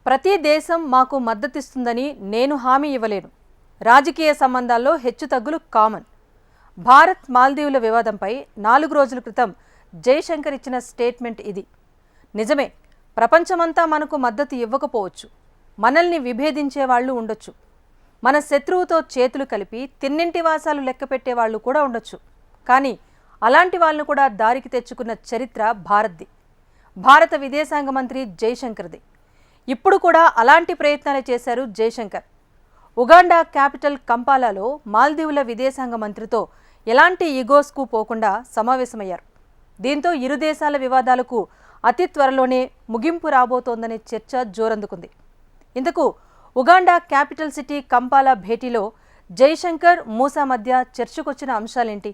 ప్రతి దేశం మాకు మద్దతిస్తుందని నేను హామీ ఇవ్వలేను. రాజకీయ సంబంధాల్లో హెచ్చుతగ్గులు కామన్. భారత్ మాల్దీవుల వివాదంపై 4 రోజుల క్రితం జైశంకర్ ఇచ్చిన స్టేట్మెంట్ ఇది. నిజమే, ప్రపంచమంతా మనకు మద్దతు ఇవ్వకపోవచ్చు, మనల్ని విభేదించే వాళ్ళు ఉండొచ్చు, మన శత్రువుతో చేతులు కలిపి తిన్నింటి వాసాలు లెక్కపెట్టే వాళ్ళు కూడా ఉండొచ్చు. కానీ అలాంటి వాళ్ళను కూడా దారికి తెచ్చుకున్న చరిత్ర భారత్ది, భారత విదేశాంగ మంత్రి జైశంకర్ది. ఇప్పుడు కూడా అలాంటి ప్రయత్నాలే చేశారు జైశంకర్. ఉగాండా క్యాపిటల్ కంపాలాలో మాల్దీవుల విదేశాంగ మంత్రితో ఎలాంటి ఈగోస్కు పోకుండా సమావేశమయ్యారు. దీంతో ఇరు దేశాల వివాదాలకు అతి త్వరలోనే ముగింపు రాబోతోందనే చర్చ జోరందుకుంది. ఇందుకు ఉగాండా క్యాపిటల్ సిటీ కంపాలా భేటీలో జైశంకర్ మూసా మధ్య చర్చకొచ్చిన అంశాలేంటి?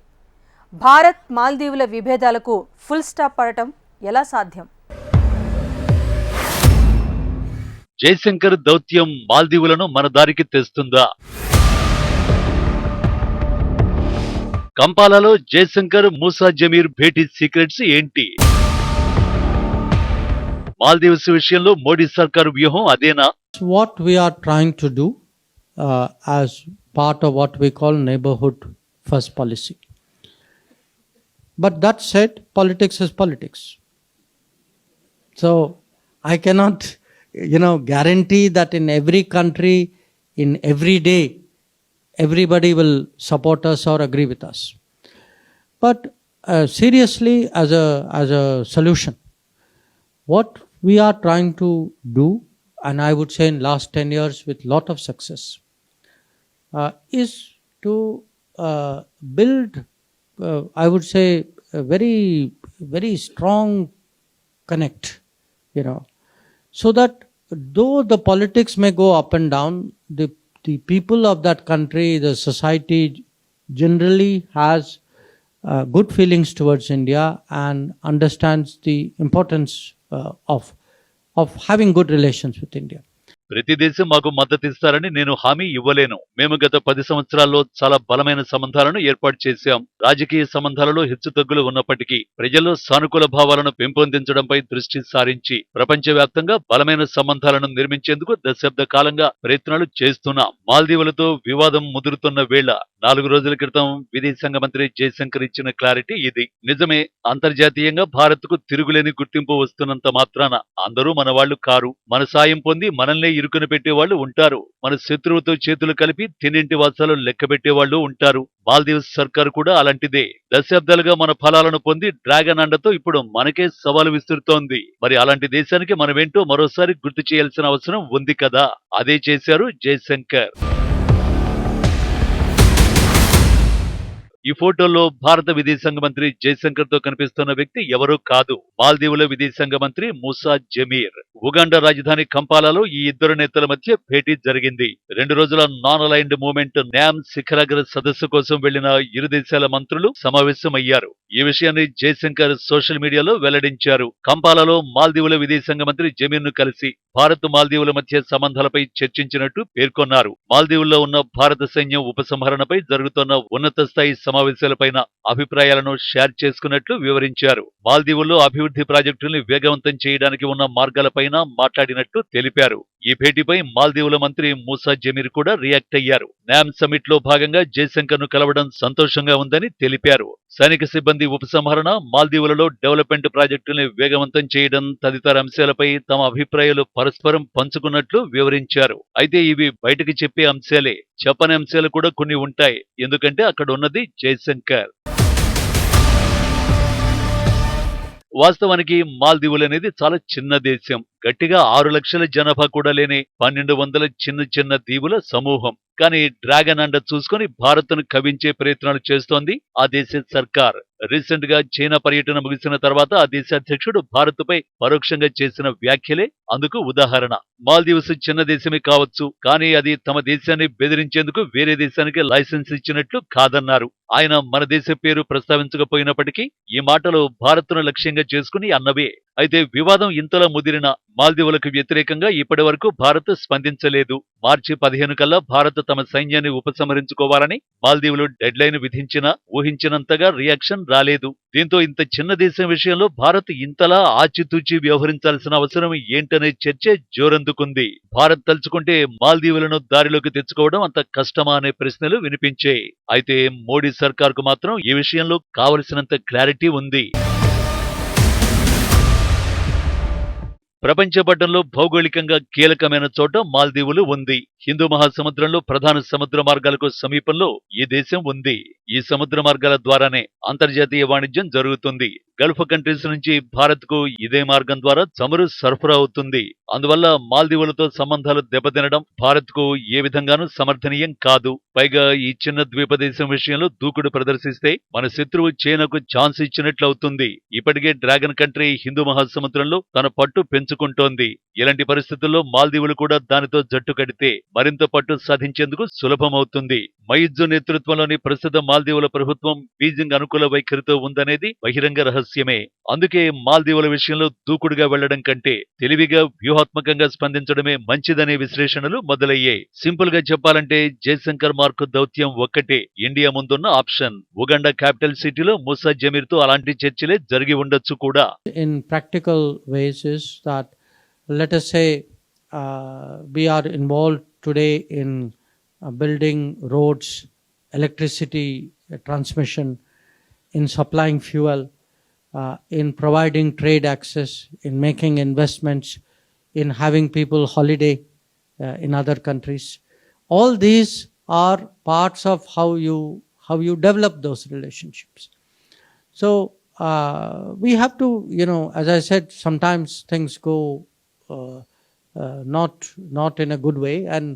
భారత్ మాల్దీవుల విభేదాలకు ఫుల్ స్టాప్ పడటం ఎలా సాధ్యం? జైశంకర్ దౌత్యం మాల్దీవులను మన దారికి తెస్తుందా? కంపాలాలో జైశంకర్ మూసా జమీర్ భేటీ సీక్రెట్స్ ఏంటి? మాల్దీవ్స్ విషయంలో మోడీ సర్కారు వ్యూహం అదేనా? What we are trying to do as part of what we call neighborhood first policy. But that said, politics is politics. So I cannot guarantee that in every country, in every day, everybody will support us or agree with us. But seriously, as a solution, what we are trying to do, and I would say in last 10 years with lot of success, is to build, I would say, a very, very strong connect, so that though the politics may go up and down, the people of that country, the society generally has good feelings towards India and understands the importance of having good relations with India. ప్రతి దేశం మాకు మద్దతు ఇస్తారని నేను హామీ ఇవ్వలేను. మేము గత 10 సంవత్సరాల్లో చాలా బలమైన సంబంధాలను ఏర్పాటు చేశాం. రాజకీయ సంబంధాలలో హెచ్చుతగ్గులు ఉన్నప్పటికీ ప్రజల్లో సానుకూల భావాలను పెంపొందించడంపై దృష్టి సారించి ప్రపంచవ్యాప్తంగా బలమైన సంబంధాలను నిర్మించేందుకు దశాబ్ద కాలంగా ప్రయత్నాలు చేస్తున్నాం. మాల్దీవులతో వివాదం ముదురుతున్న వేళ 4 రోజుల క్రితం విదేశాంగ మంత్రి జైశంకర్ ఇచ్చిన క్లారిటీ ఇది. నిజమే, అంతర్జాతీయంగా భారత్ కు తిరుగులేని గుర్తింపు వస్తున్నంత మాత్రాన అందరూ మన వాళ్ళు కారు. మన సాయం పొంది మనల్ని ఇరుకుని పెట్టేవాళ్లు ఉంటారు. మన శత్రువుతో చేతులు కలిపి తిన్నింటి వాసాలు లెక్కబెట్టేవాళ్లు ఉంటారు. మాల్దీవ్స్ సర్కారు కూడా అలాంటిదే. దశాబ్దాలుగా మన ఫలాలను పొంది డ్రాగన్ అండతో ఇప్పుడు మనకే సవాలు విసురుతోంది. మరి అలాంటి దేశానికి మనమేంటో మరోసారి గుర్తు చేయాల్సిన అవసరం ఉంది కదా. అదే చేశారు జైశంకర్. ఈ ఫోటోలో భారత విదేశాంగ మంత్రి జైశంకర్ తో కనిపిస్తున్న వ్యక్తి ఎవరూ కాదు, మాల్దీవుల విదేశాంగ మంత్రి మూసా జమీర్. ఉగాండా రాజధాని కంపాలాలో ఈ ఇద్దరు నేతల మధ్య భేటీ జరిగింది. 2 రోజుల నాన్ అలైన్డ్ మూవ్మెంట్ న్యామ్ శిఖరాగ్ర సదస్సు కోసం వెళ్లిన ఇరు దేశాల మంత్రులు సమావేశమయ్యారు. ఈ విషయాన్ని జైశంకర్ సోషల్ మీడియాలో వెల్లడించారు. కంపాలాలో మాల్దీవుల విదేశాంగ మంత్రి జమీర్ ను కలిసి భారత్ మాల్దీవుల మధ్య సంబంధాలపై చర్చించినట్టు పేర్కొన్నారు. మాల్దీవుల్లో ఉన్న భారత సైన్యం ఉపసంహరణపై జరుగుతున్న ఉన్నత స్థాయి సమావేశాలపైన అభిప్రాయాలను షేర్ చేసుకున్నట్లు వివరించారు. మాల్దీవుల్లో అభివృద్ధి ప్రాజెక్టుల్ని వేగవంతం చేయడానికి ఉన్న మార్గాలపైన మాట్లాడినట్టు తెలిపారు. ఈ భేటీపై మాల్దీవుల మంత్రి మూసా జమీర్ కూడా రియాక్ట్ అయ్యారు. న్యామ్ సమిట్ లో భాగంగా జైశంకర్ ను కలవడం సంతోషంగా ఉందని తెలిపారు. సైనిక సిబ్బంది ఉపసంహరణ, మాల్దీవులలో డెవలప్మెంట్ ప్రాజెక్టుల్ని వేగవంతం చేయడం తదితర అంశాలపై తమ అభిప్రాయాలు పరస్పరం పంచుకున్నట్లు వివరించారు. అయితే ఇవి బయటకు చెప్పే అంశాలే, చెప్పని అంశాలు కూడా కొన్ని ఉంటాయి. ఎందుకంటే అక్కడ ఉన్నది జైశంకర్. వాస్తవానికి మాల్దీవులు అనేది చాలా చిన్న దేశం. గట్టిగా 6 లక్షల జనాభా కూడా లేని 1200 చిన్న చిన్న దీవుల సమూహం. కానీ డ్రాగన్ అండ చూసుకుని భారత్ను కవించే ప్రయత్నాలు చేస్తోంది ఆ దేశ సర్కార్. రీసెంట్ గా చైనా పర్యటన ముగిసిన తర్వాత ఆ దేశ అధ్యక్షుడు భారత్ పై పరోక్షంగా చేసిన వ్యాఖ్యలే అందుకు ఉదాహరణ. మాల్దీవ్స్ చిన్న దేశమే కావచ్చు, కానీ అది తమ దేశాన్ని బెదిరించేందుకు వేరే దేశానికి లైసెన్స్ ఇచ్చినట్లు కాదన్నారు. ఆయన మన దేశ పేరు ప్రస్తావించకపోయినప్పటికీ ఈ మాటలు భారత్ను లక్ష్యంగా చేసుకుని అన్నవే. అయితే వివాదం ఇంతలా ముదిరిన మాల్దీవులకు వ్యతిరేకంగా ఇప్పటి వరకు భారత్ స్పందించలేదు. మార్చి 15 కల్లా భారత్ తమ సైన్యాన్ని ఉపసంహరించుకోవాలని మాల్దీవులు డెడ్ లైన్ విధించినా ఊహించినంతగా రియాక్షన్ రాలేదు. దీంతో ఇంత చిన్న దేశం విషయంలో భారత్ ఇంతలా ఆచితూచి వ్యవహరించాల్సిన అవసరం ఏంటనే చర్చ జోరందుకుంది. భారత్ తలుచుకుంటే మాల్దీవులను దారిలోకి తెచ్చుకోవడం అంత కష్టమా అనే ప్రశ్నలు వినిపించాయి. అయితే మోడీ సర్కార్కు మాత్రం ఈ విషయంలో కావలసినంత క్లారిటీ ఉంది. ప్రపంచ పటంలో భౌగోళికంగా కీలకమైన చోట మాల్దీవులు ఉంది. హిందూ మహాసముద్రంలో ప్రధాన సముద్ర మార్గాలకు సమీపంలో ఈ దేశం ఉంది. ఈ సముద్ర మార్గాల ద్వారానే అంతర్జాతీయ వాణిజ్యం జరుగుతుంది. గల్ఫ్ కంట్రీస్ నుంచి భారత్ కు ఇదే మార్గం ద్వారా చమురు సరఫరా అవుతుంది. అందువల్ల మాల్దీవులతో సంబంధాలు దెబ్బతినడం భారత్ కు ఏ విధంగానూ సమర్థనీయం కాదు. పైగా ఈ చిన్న ద్వీపదేశం విషయంలో దూకుడు ప్రదర్శిస్తే మన శత్రువు చైనాకు ఛాన్స్ ఇచ్చినట్లవుతుంది. ఇప్పటికే డ్రాగన్ కంట్రీ హిందూ మహాసముద్రంలో తన పట్టు పెంచుకుంటోంది. ఇలాంటి పరిస్థితుల్లో మాల్దీవులు కూడా దానితో జట్టు కడితే మరింత పట్టు సాధించేందుకు సులభమవుతుంది. మయిజ్జు నేతృత్వంలోని ప్రస్తుత మాల్దీవుల ప్రభుత్వం బీజింగ్ అనుకూల వైఖరితో ఉందనేది బహిరంగ రహస్యమే. అందుకే మాల్దీవుల విషయంలో దూకుడుగా వెళ్లడం కంటే తెలివిగా వ్యూహాత్మకంగా స్పందించడమే మంచిదనే విశ్లేషణలు మొదలయ్యాయి. సింపుల్ గా చెప్పాలంటే జయశంకర్ మార్కు దౌత్యం ఒక్కటే ఇండియా ముందున్న ఆప్షన్. ఉగాండా క్యాపిటల్ సిటీలో మూసా జమీర్ తో అలాంటి చర్చలే జరిగి ఉండొచ్చు కూడా. In practical ways is that, let us say, we are involved today in building roads, electricity transmission, in supplying fuel, in providing trade access, in making investments, in having people holiday in other countries. All these are parts of how you develop those relationships. So we have to, as I said, sometimes things go not in a good way, and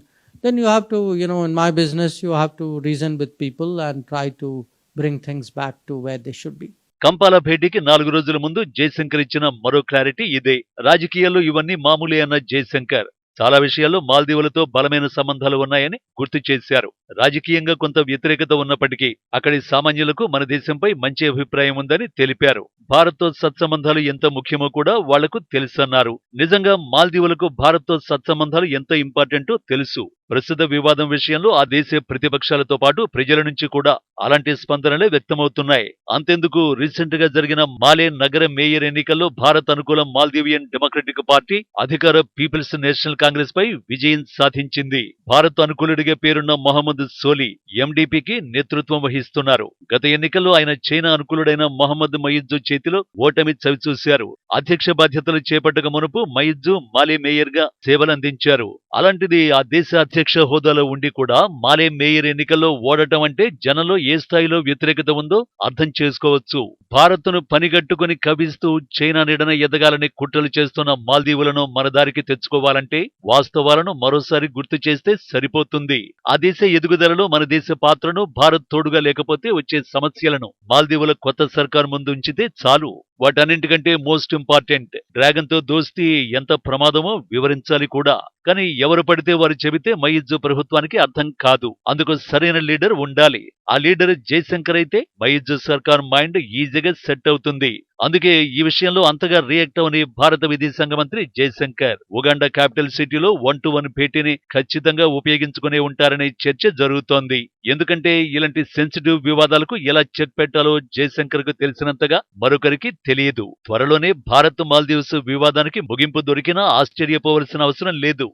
then you have to, in my business, you have to reason with people and try to bring things back to where they should be. కంపాలా భేటీకి 4 రోజుల ముందు జయశంకర్ ఇచ్చిన మరో clarity ఇదే. రాజకీయాల్లో ఇవన్నీ మామూలే అన్న జయశంకర్ చాలా విషయాల్లో మాల్దీవులతో బలమైన సంబంధాలు ఉన్నాయని గుర్తు చేశారు. రాజకీయంగా కొంత వ్యతిరేకత ఉన్నప్పటికీ అక్కడి సామాన్యులకు మన దేశంపై మంచి అభిప్రాయం ఉందని తెలిపారు. భారత్తో సత్సంబంధాలు ఎంత ముఖ్యమో కూడా వాళ్లకు తెలుసన్నారు. నిజంగా మాల్దీవులకు భారత్తో సత్సంబంధాలు ఎంత ఇంపార్టెంటో తెలుసు. ప్రస్తుత వివాదం విషయంలో ఆ దేశ ప్రతిపక్షాలతో పాటు ప్రజల నుంచి కూడా అలాంటి స్పందనలే వ్యక్తమవుతున్నాయి. అంతెందుకు రీసెంట్ గా జరిగిన మాలే నగర మేయర్ ఎన్నికల్లో భారత్ అనుకూల మాల్దీవియన్ డెమోక్రటిక్ పార్టీ అధికార పీపుల్స్ నేషనల్ కాంగ్రెస్ పై విజయం సాధించింది. భారత్ అనుకూలుడిగా పేరున్న మొహమ్మద్ సోలి ఎండిపికి నేతృత్వం వహిస్తున్నారు. గత ఎన్నికల్లో ఆయన చైనా అనుకూలుడైన మొహమ్మద్ మయిజ్జు చేతిలో ఓటమి చవిచూశారు. అధ్యక్ష బాధ్యతలు చేపట్టక మునుపు మయిజ్జు మాలే మేయర్ గా సేవలందించారు. అలాంటిది ఆ దేశ అధ్యక్ష హోదాలో ఉండి కూడా మాలే మేయర్ ఎన్నికల్లో ఓడటం అంటే జనంలో ఏ స్థాయిలో వ్యతిరేకత ఉందో అర్థం చేసుకోవచ్చు. భారత్ను పనిగట్టుకుని కవిస్తూ చైనా నీడన ఎదగాలని కుట్రలు చేస్తున్న మాల్దీవులను మన దారికి తెచ్చుకోవాలంటే వాస్తవాలను మరోసారి గుర్తు చేస్తే సరిపోతుంది. ఆ దేశ ఎదుగుదలలో మన దేశ పాత్రను భారత్ తోడుగా లేకపోతే వచ్చే సమస్యలను మాల్దీవుల కొత్త సర్కార్ ముందు ఉంచితే చాలు. వాటన్నింటికంటే మోస్ట్ ఇంపార్టెంట్, డ్రాగన్ తో దోస్తీ ఎంత ప్రమాదమో వివరించాలి కూడా. కానీ ఎవరు పడితే వారు చెబితే మయిజ్జు ప్రభుత్వానికి అర్థం కాదు. అందుకు సరైన లీడర్ ఉండాలి. ఆ లీడర్ జయశంకర్ అయితే మయిజ్జు సర్కార్ మైండ్ ఈజీగా సెట్ అవుతుంది. అందుకే ఈ విషయంలో అంతగా రియాక్ట్ అవని భారత విదేశాంగ మంత్రి జయశంకర్ ఉగాండా క్యాపిటల్ సిటీలో 1-to-1 భేటీని ఖచ్చితంగా ఉపయోగించుకునే ఉంటారనే చర్చ జరుగుతోంది. ఎందుకంటే ఇలాంటి సెన్సిటివ్ వివాదాలకు ఎలా చెక్ పెట్టాలో జయశంకర్ కు తెలిసినంతగా మరొకరికి తెలియదు. త్వరలోనే భారత్ మాల్దీవ్స్ వివాదానికి ముగింపు దొరికినా ఆశ్చర్యపోవలసిన అవసరం లేదు.